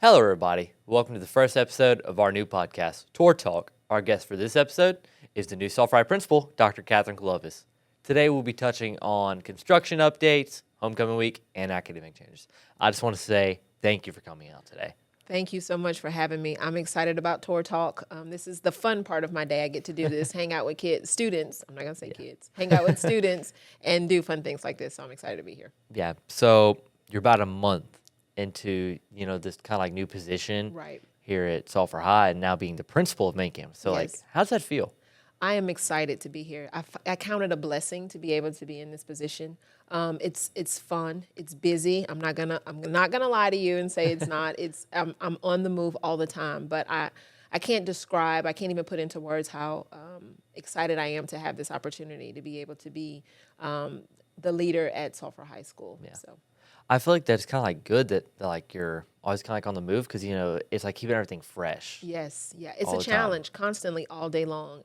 Hello, everybody. Welcome to the first episode of our new podcast, Tour Talk. Our guest for this episode is the new Sulphur principal, Dr. Catherine Clophus. Today, we'll be touching on construction updates, homecoming week, and academic changes. I just want to say thank you for coming out today. Thank you so much for having me. I'm excited about Tour Talk. This is the fun part of my day. I get to do this, hang out with students. I'm not going to say kids. Hang out with students and do fun things like this. So I'm excited to be here. Yeah, so you're about a month into, this kind of like new position here at Sulphur High and now being the principal of main campus. So Yes. how's that feel? I am excited to be here. I count it a blessing to be able to be in this position. It's fun. It's busy. I'm not gonna lie to you and say it's not. I'm on the move all the time. But I can't describe. I can't even put into words how excited I am to have this opportunity to be able to be the leader at Sulphur High School. Yeah. So. I feel like that's kind of like good that like you're always kind of like on the move because it's like keeping everything fresh. Yes, yeah, it's all a the time. challenge constantly all day long.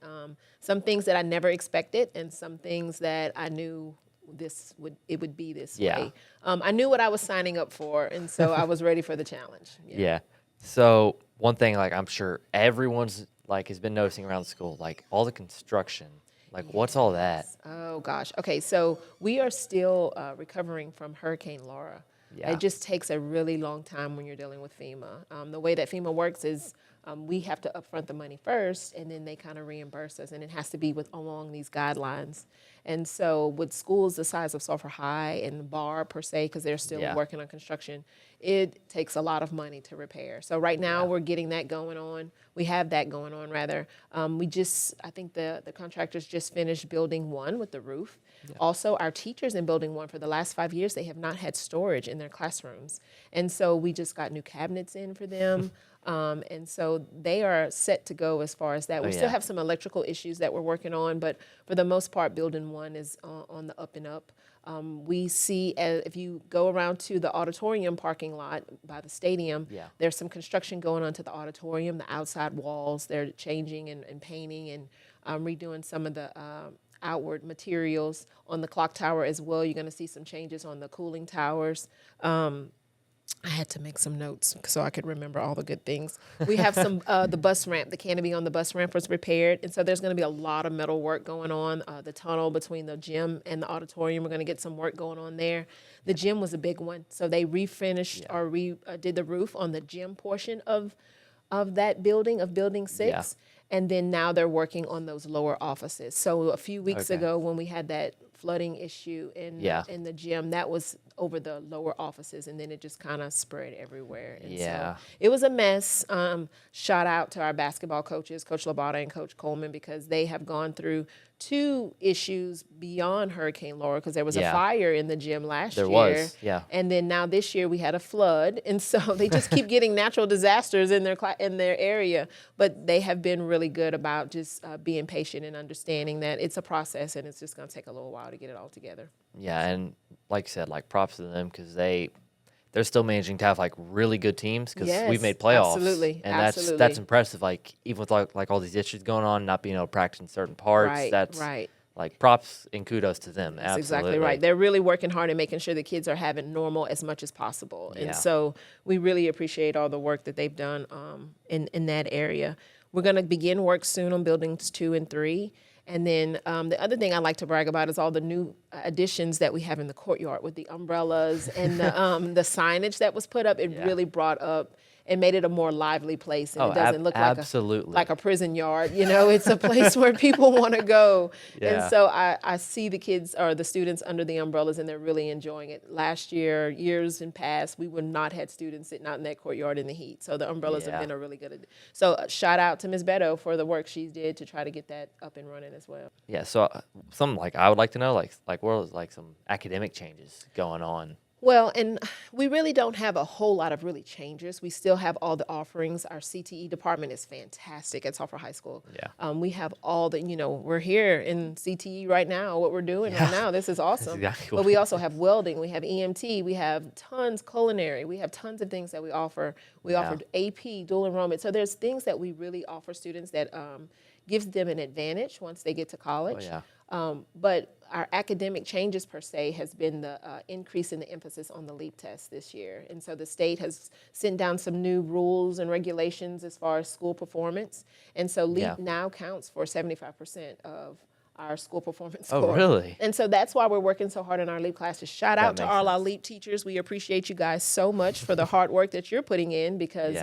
Some things that I never expected, and some things that I knew it would be this way. I knew what I was signing up for, and so I was ready for the challenge. Yeah. So one thing like I'm sure everyone's like has been noticing around the school, like all the construction. Like, what's all that? Oh, gosh. Okay, so we are still recovering from Hurricane Laura. Yeah. It just takes a really long time when you're dealing with FEMA. The way that FEMA works is we have to upfront the money first, and then they kind of reimburse us, and it has to be along these guidelines. And so with schools the size of Sulphur High and Bar, per se, because they're still working on construction, it takes a lot of money to repair. So right now we're getting that going on. We have that going on, rather. I think the contractors just finished building one with the roof. Yeah. Also, our teachers in building one for the last 5 years, they have not had storage in their classrooms. And so we just got new cabinets in for them. And so they are set to go as far as that. We still have some electrical issues that we're working on, but for the most part, building one is on the up and up. We see, if you go around to the auditorium parking lot by the stadium, there's some construction going on to the auditorium, the outside walls. They're changing and painting and redoing some of the outward materials on the clock tower as well. You're going to see some changes on the cooling towers. I had to make some notes so I could remember all the good things. We have some, the bus ramp, the canopy on the bus ramp was repaired. And so there's going to be a lot of metal work going on. The tunnel between the gym and the auditorium, we're going to get some work going on there. The gym was a big one. So they refinished or did the roof on the gym portion of that building, of building 6. Yeah. And then now they're working on those lower offices. So a few weeks ago when we had that flooding issue in the gym, that was over the lower offices, and then it just kind of spread everywhere. And so it was a mess. Shout out to our basketball coaches, Coach Labata and Coach Coleman, because they have gone through 2 issues beyond Hurricane Laura, because there was a fire in the gym last year. There was, and then now this year we had a flood, and so they just keep getting natural disasters in their area. But they have been really good about just being patient and understanding that it's a process, and it's just going to take a little while to get it all together. Yeah, and like you said, like props to them because they're still managing to have like really good teams because we've made playoffs. Absolutely, and that's impressive. Like even with like all these issues going on, not being able to practice in certain parts, that's like props and kudos to them. That's exactly right. They're really working hard and making sure the kids are having normal as much as possible. And so we really appreciate all the work that they've done in that area. We're going to begin work soon on buildings 2 and 3. And then the other thing I like to brag about is all the new additions that we have in the courtyard with the umbrellas and the signage that was put up. It really brought up and made it a more lively place. And it doesn't look like a prison yard. It's a place where people want to go. And so I see the kids or the students under the umbrellas, and they're really enjoying it. Last year, years in past, we would not had students sitting out in that courtyard in the heat. So the umbrellas have been a really good. So shout out to Ms. Beto for the work she did to try to get that up and running as well. Yeah. So something like I would like to know, like what was like some academic changes going on? Well, and we really don't have a whole lot of really changes. We still have all the offerings. Our CTE department is fantastic at Sulphur High School. Yeah. We have all the, we're here in CTE right now, what we're doing right now. This is awesome. Exactly. But we also have welding. We have EMT. We have tons culinary. We have tons of things that we offer. We offer AP, dual enrollment. So there's things that we really offer students that gives them an advantage once they get to college. But our academic changes per se has been the increase in the emphasis on the LEAP test this year. And so the state has sent down some new rules and regulations as far as school performance. And so LEAP now counts for 75% of our school performance score. Oh, really? And so that's why we're working so hard in our LEAP classes. Shout out to all our LEAP teachers. We appreciate you guys so much for the hard work that you're putting in because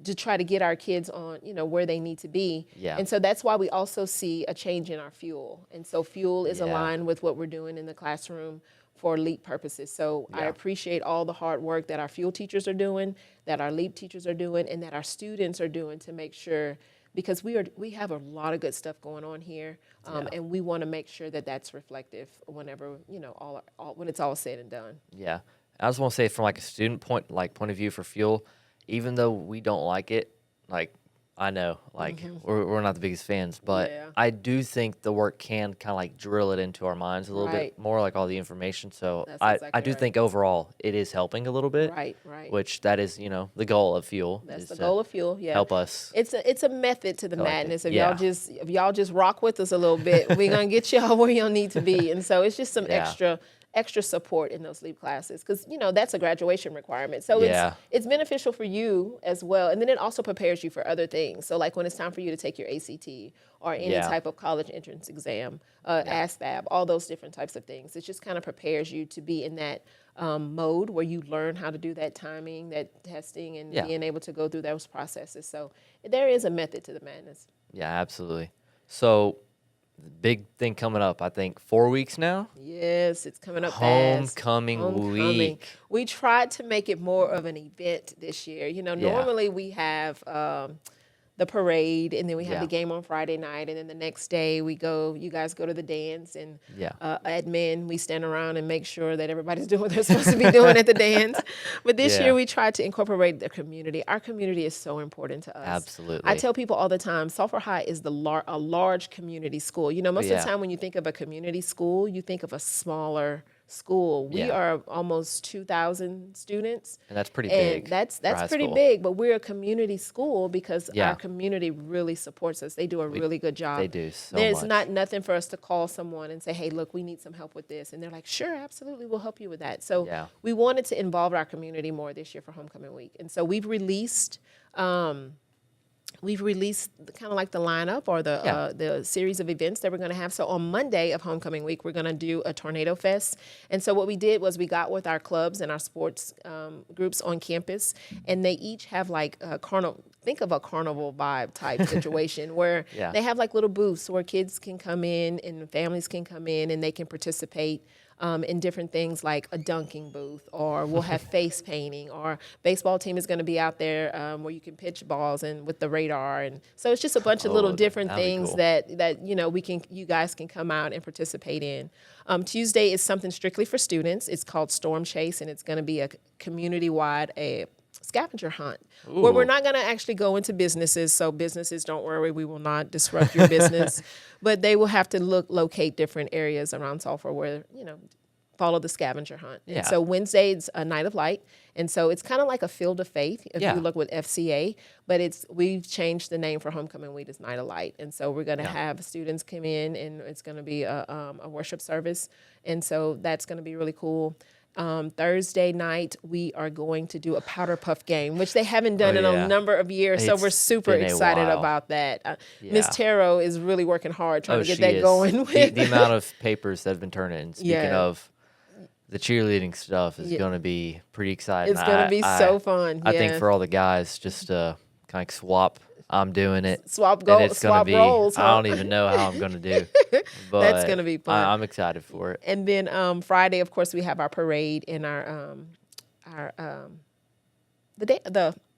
to try to get our kids on, where they need to be. Yeah. And so that's why we also see a change in our fuel. And so fuel is aligned with what we're doing in the classroom for LEAP purposes. So I appreciate all the hard work that our fuel teachers are doing, that our LEAP teachers are doing, and that our students are doing to make sure, because we have a lot of good stuff going on here, and we want to make sure that that's reflective whenever, when it's all said and done. Yeah. I just want to say from like a student point of view for fuel, even though we don't like it, like I know, like we're not the biggest fans, but I do think the work can kind of like drill it into our minds a little bit more, like all the information. So I do think overall it is helping a little bit. Right. Which that is, the goal of fuel. That's the goal of fuel. Yeah. Help us. It's a method to the madness. If y'all just rock with us a little bit, we're gonna get y'all where y'all need to be. And so it's just some extra support in those LEAP classes because that's a graduation requirement, so it's beneficial for you as well, and then it also prepares you for other things. So like when it's time for you to take your ACT or any type of college entrance exam, ASVAB, all those different types of things, it just kind of prepares you to be in that mode where you learn how to do that timing, that testing, and being able to go through those processes. So there is a method to the madness. Yeah, absolutely. So the big thing coming up, I think 4 weeks now. Yes, it's coming up Homecoming week. We tried to make it more of an event this year. Normally we have the parade, and then we have the game on Friday night, and then the next day you guys go to the dance, and admin, we stand around and make sure that everybody's doing what they're supposed to be doing at the dance. But this year we tried to incorporate the community. Our community is so important to us. Absolutely. I tell people all the time, Sulphur High is a large community school. Most of the time when you think of a community school, you think of a smaller school. We are almost 2,000 students. And that's pretty big. That's pretty big, but we're a community school because our community really supports us. They do a really good job. They do so There's much. not nothing for us to call someone and say, hey, look, we need some help with this. And they're like, sure, absolutely, we'll help you with that. So we wanted to involve our community more this year for Homecoming Week. And so we've released kind of like the lineup or the series of events that we're going to have. So on Monday of Homecoming Week, we're going to do a Tornado Fest. And so what we did was we got with our clubs and our sports groups on campus, and they each have like a carnival. Think of a carnival vibe type situation where they have like little booths where kids can come in and families can come in and they can participate in different things like a dunking booth, or we'll have face painting, or baseball team is going to be out there where you can pitch balls and with the radar. And so it's just a bunch of little different things that you guys can come out and participate in. Tuesday is something strictly for students. It's called Storm Chase, and it's going to be a community-wide scavenger hunt where we're not going to actually go into businesses. So businesses, don't worry, we will not disrupt your business, but they will have to locate different areas around Sulphur where, follow the scavenger hunt. And so Wednesday's a Night of Light. And so it's kind of like a Field of Faith if you look with FCA, but we've changed the name for Homecoming Week as Night of Light. And so we're going to have students come in, and it's going to be a worship service. And so that's going to be really cool. Thursday night, we are going to do a powder puff game, which they haven't done in a number of years. So we're super excited about that. Miss Taro is really working hard trying to get that going. The amount of papers that have been turned in. Speaking of, the cheerleading stuff is going to be pretty exciting. It's going to be so fun. I think for all the guys, just to kind of swap. I'm doing it. Swap roles. I don't even know how I'm going to do. But that's going to be fun. I'm excited for it. And then Friday, of course, we have our parade and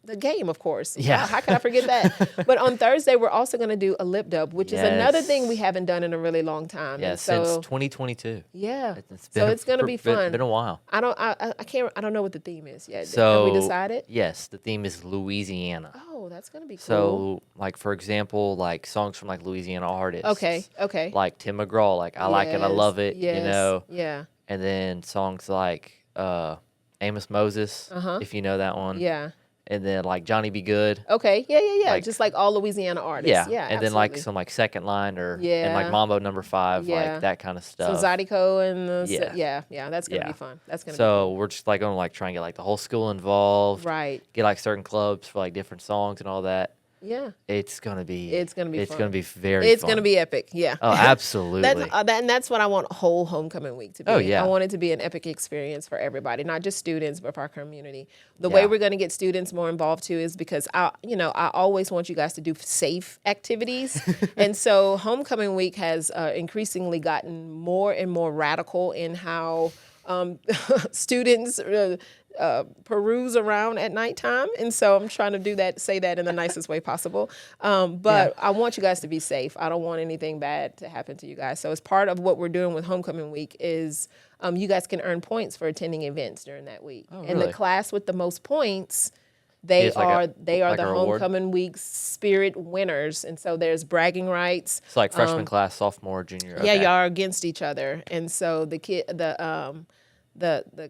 the game, of course. Yeah. How can I forget that? But on Thursday, we're also going to do a lip dub, which is another thing we haven't done in a really long time. Yeah, since 2022. Yeah. It's going to be fun. Been a while. I don't know what the theme is yet. So, have we decided? Yes, the theme is Louisiana. Oh, that's going to be cool. So, like, for example, like songs from like Louisiana artists. Okay. Like Tim McGraw, like I Like It, I Love It, Yeah. And then songs like Amos Moses, if you know that one. Yeah. and then like Johnny Be Good. Okay, yeah. Like- Just like all Louisiana artists. Yeah, Yeah, and then like absolutely. some like Second Line and like Yeah. Mambo Number 5, Yeah. like that kind of So stuff. Zydeco and Yeah. that's gonna Yeah. be fun. That's gonna So we're just like gonna like try and get like the whole school involved. be right. Get like certain clubs for like different songs and all that. Yeah, It's gonna be. It's gonna be It's fun. gonna be very. it's fun. gonna be epic. Yeah. Oh, absolutely. And that's what I want whole homecoming week to be. Oh, yeah. I want it to be an epic experience for everybody, not just students, but for our community. The way Yeah. we're going to get students more involved too is because I always want you guys to do safe activities, and so homecoming week has increasingly gotten more and more radical in how students. Peruse around at nighttime, and so I'm trying to say that in the nicest way possible. But I want you guys to be safe. I don't want anything bad to happen to you guys. So as part of what we're doing with homecoming week is you guys can earn points for attending events during that week. Oh, And really? the class with the most points, they It's like are like the a reward? homecoming week spirit winners. And so there's bragging rights. It's like freshman class, sophomore, junior. Yeah, okay. y'all are against each other, and so the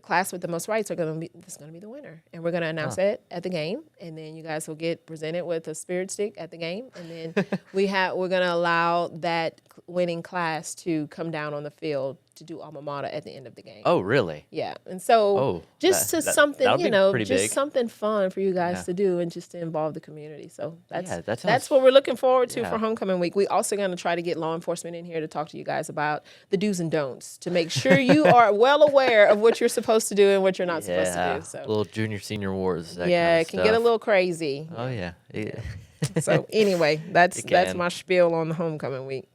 class with the most rights is gonna be the winner, and we're gonna announce it at the game, and then you guys will get presented with a spirit stick at the game, and then we're gonna allow that winning class to come down on the field to do alma mater at the end of the game. Oh, really? Yeah, and so Oh, just that- to something, that'll be pretty just big. something fun for you guys Yeah. to do, and just to involve the community. So Yeah, that that's sounds- what we're looking forward to Yeah. for homecoming week. We also going to try to get law enforcement in here to talk to you guys about the do's and don'ts to make sure you are well aware of what you're supposed to do and what you're not supposed to do. So little junior senior wars. That yeah, kind of it can get a stuff. little crazy. Oh yeah. Yeah. So anyway, that's It can. my spiel on the homecoming week.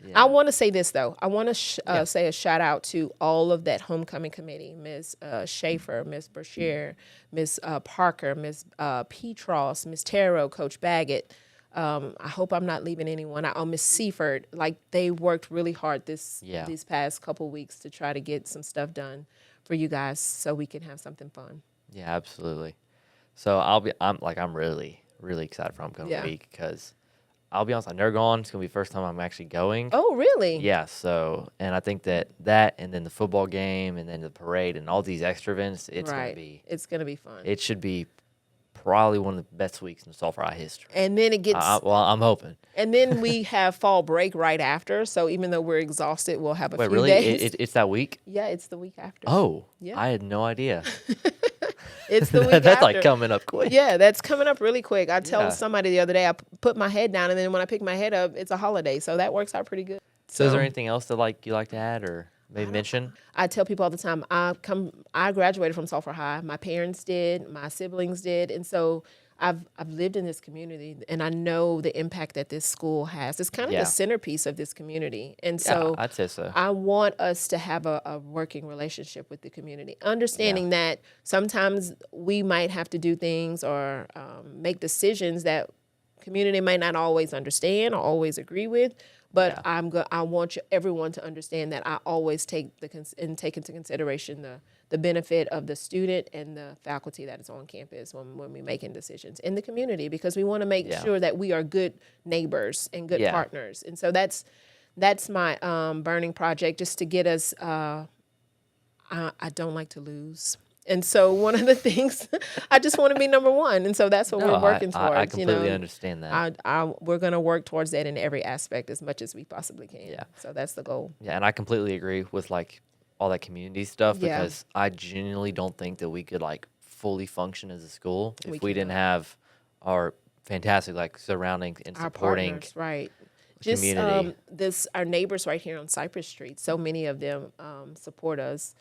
Yeah. I want to say this though. I want to say a shout out to all of that homecoming committee: Ms. Schaefer, Ms. Brashear, Ms. Parker, Ms. Petros, Ms. Taro, Coach Baggett. I hope I'm not leaving anyone out. Oh, Ms. Seaford. Like they worked really hard these past couple weeks to try to get some stuff done for you guys, so we can have something fun. Yeah, absolutely. So I'm really excited for homecoming week because I'll be honest, I've never gone. It's gonna be the first time I'm actually going. Oh, really? Yeah. So, and I think that and then the football game and then the parade and all these extra events, it's It's gonna be fun. it should be probably one of the best weeks in Sulphur High history. And then it gets. Well, I'm hoping. And then we have fall break right after. So even though we're exhausted, we'll have a Wait, few really? days. It's that week? Yeah, it's the week after. Oh, Yeah. I had no idea. It's the week That's after. like coming up quick. Yeah, that's coming up really quick. I told Yeah. somebody the other day, I put my head down, and then when I pick my head up, it's a holiday. So that works out pretty good. So, is there anything else that you like to add or maybe mention? I tell people all the time, I graduated from Sulphur High. My parents did, my siblings did, and so I've lived in this community, and I know the impact that this school has. It's kind of Yeah. the centerpiece of this community, and so I'd say so. I want us to have a working relationship with the community, understanding that sometimes we might have to do things or make decisions that community might not always understand or always agree with. But I want everyone to understand that I always take into consideration the benefit of the student and the faculty that is on campus when we're making decisions in the community, because we want to make sure that we are good neighbors and good partners. And so that's my burning project, just to get us. I don't like to lose. And so one of the things, I just want to be number one. And so that's what we're working towards. I completely understand that. We're going to work towards that in every aspect as much as we possibly can. Yeah. So that's the goal. Yeah, and I completely agree with all that community stuff Yeah. because I genuinely don't think that we could fully function as a school if we didn't cannot. have our fantastic surrounding and Our supporting partners, right. Just community. our neighbors right here on Cypress Street, so many of them support us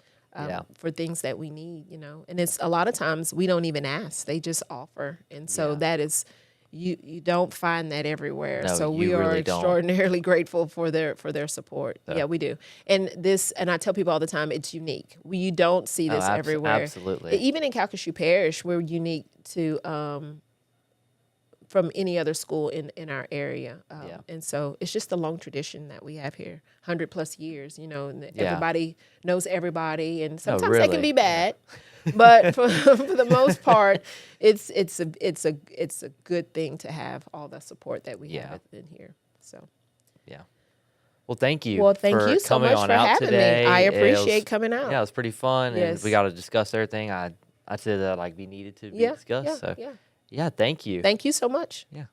for things that we need, and it's a lot of times we don't even ask, they just offer. And so that is, you don't find that everywhere. No, so you we are really don't. extraordinarily grateful for their support. Yeah, we do. And I tell people all the time, it's unique. You don't see this everywhere. Absolutely. Even in Calcasieu Parish, we're unique to from any other school in our area. And so it's just a long tradition that we have here, 100+ years, and everybody knows everybody, and sometimes they can really? be bad, but for the most part, it's a good thing to have all the support that we have in here. So. Yeah. Well, thank you. Well, thank for you so coming much on for out having today. me. I It appreciate was- coming out. Yeah, it was pretty fun, and Yes. we got to discuss everything. I'd say that be needed to be discussed. So Yeah, thank you. Thank you so much. Yeah.